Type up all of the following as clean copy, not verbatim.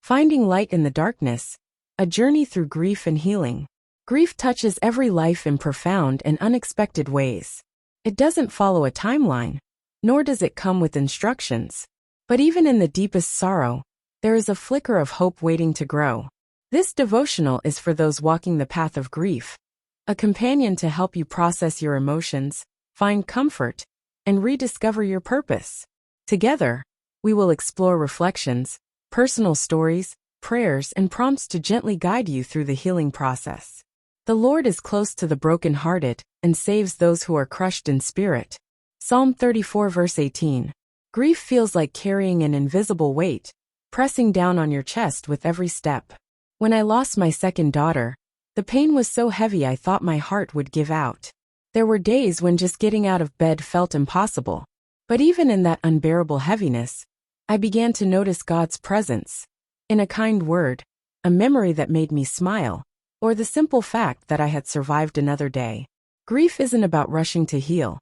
Finding light in the darkness, a journey through grief and healing. Grief touches every life in profound and unexpected ways. It doesn't follow a timeline, nor does it come with instructions. But even in the deepest sorrow, there is a flicker of hope waiting to grow. This devotional is for those walking the path of grief, a companion to help you process your emotions, find comfort, and rediscover your purpose. Together, we will explore reflections, personal stories, prayers, and prompts to gently guide you through the healing process. The Lord is close to the brokenhearted and saves those who are crushed in spirit. Psalm 34 verse 18. Grief feels like carrying an invisible weight, pressing down on your chest with every step. When I lost my second daughter, the pain was so heavy I thought my heart would give out. There were days when just getting out of bed felt impossible. But even in that unbearable heaviness, I began to notice God's presence. In a kind word, a memory that made me smile, or the simple fact that I had survived another day. Grief isn't about rushing to heal.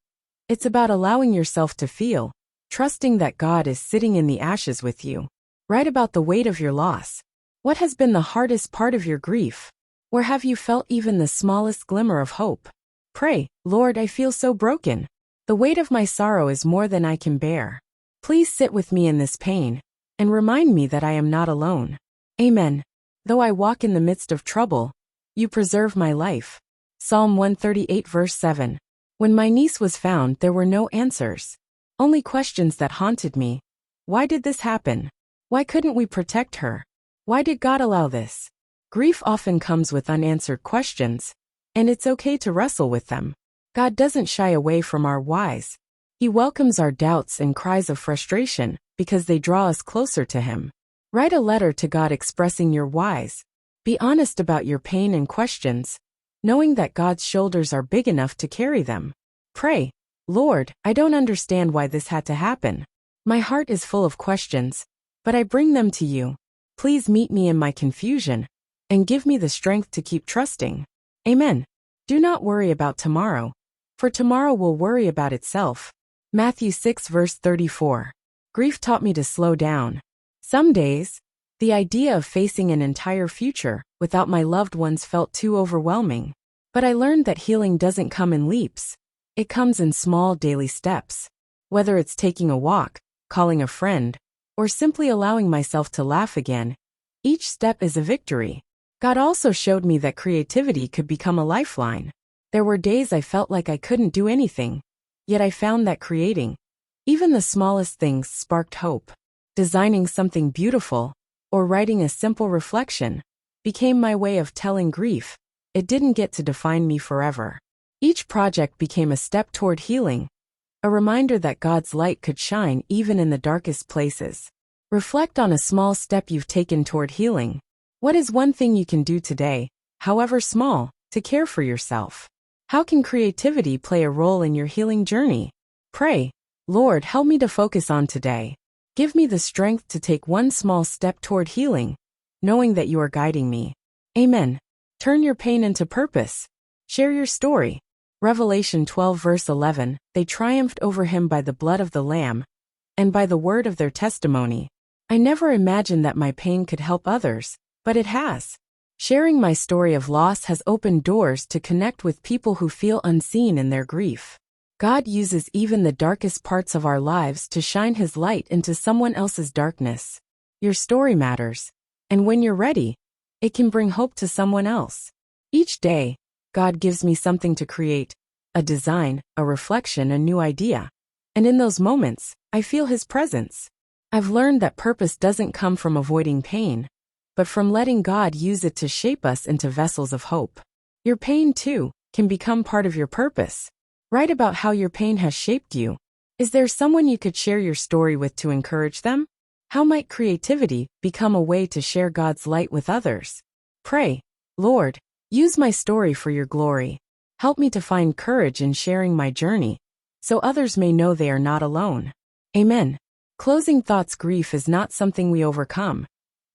It's about allowing yourself to feel, trusting that God is sitting in the ashes with you. Write about the weight of your loss. What has been the hardest part of your grief? Where have you felt even the smallest glimmer of hope? Pray, Lord, I feel so broken. The weight of my sorrow is more than I can bear. Please sit with me in this pain, and remind me that I am not alone. Amen. Though I walk in the midst of trouble, you preserve my life. Psalm 138 verse 7. When my niece was found, there were no answers. Only questions that haunted me. Why did this happen? Why couldn't we protect her? Why did God allow this? Grief often comes with unanswered questions, and it's okay to wrestle with them. God doesn't shy away from our whys. He welcomes our doubts and cries of frustration because they draw us closer to Him. Write a letter to God expressing your whys. Be honest about your pain and questions, knowing that God's shoulders are big enough to carry them. Pray, Lord, I don't understand why this had to happen. My heart is full of questions, but I bring them to you. Please meet me in my confusion, and give me the strength to keep trusting. Amen. Do not worry about tomorrow, for tomorrow will worry about itself. Matthew 6 verse 34. Grief taught me to slow down. Some days, the idea of facing an entire future without my loved ones felt too overwhelming. But I learned that healing doesn't come in leaps. It comes in small daily steps. Whether it's taking a walk, calling a friend, or simply allowing myself to laugh again, each step is a victory. God also showed me that creativity could become a lifeline. There were days I felt like I couldn't do anything, yet I found that creating, even the smallest things, sparked hope. Designing something beautiful, or writing a simple reflection, became my way of telling grief it didn't get to define me forever. Each project became a step toward healing, a reminder that God's light could shine even in the darkest places. Reflect on a small step you've taken toward healing. What is one thing you can do today, however small, to care for yourself? How can creativity play a role in your healing journey? Pray, Lord, help me to focus on today. Give me the strength to take one small step toward healing, knowing that you are guiding me. Amen. Turn your pain into purpose. Share your story. Revelation 12 verse 11, they triumphed over him by the blood of the Lamb, and by the word of their testimony. I never imagined that my pain could help others, but it has. Sharing my story of loss has opened doors to connect with people who feel unseen in their grief. God uses even the darkest parts of our lives to shine His light into someone else's darkness. Your story matters, and when you're ready, it can bring hope to someone else. Each day, God gives me something to create, a design, a reflection, a new idea. And in those moments, I feel His presence. I've learned that purpose doesn't come from avoiding pain, but from letting God use it to shape us into vessels of hope. Your pain, too, can become part of your purpose. Write about how your pain has shaped you. Is there someone you could share your story with to encourage them? How might creativity become a way to share God's light with others? Pray, Lord, use my story for your glory. Help me to find courage in sharing my journey, so others may know they are not alone. Amen. Closing thoughts. Grief is not something we overcome.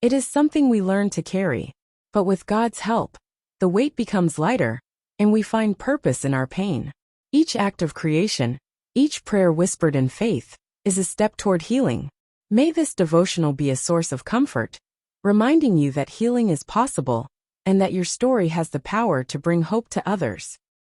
It is something we learn to carry. But with God's help, the weight becomes lighter, and we find purpose in our pain. Each act of creation, each prayer whispered in faith, is a step toward healing. May this devotional be a source of comfort, reminding you that healing is possible and that your story has the power to bring hope to others.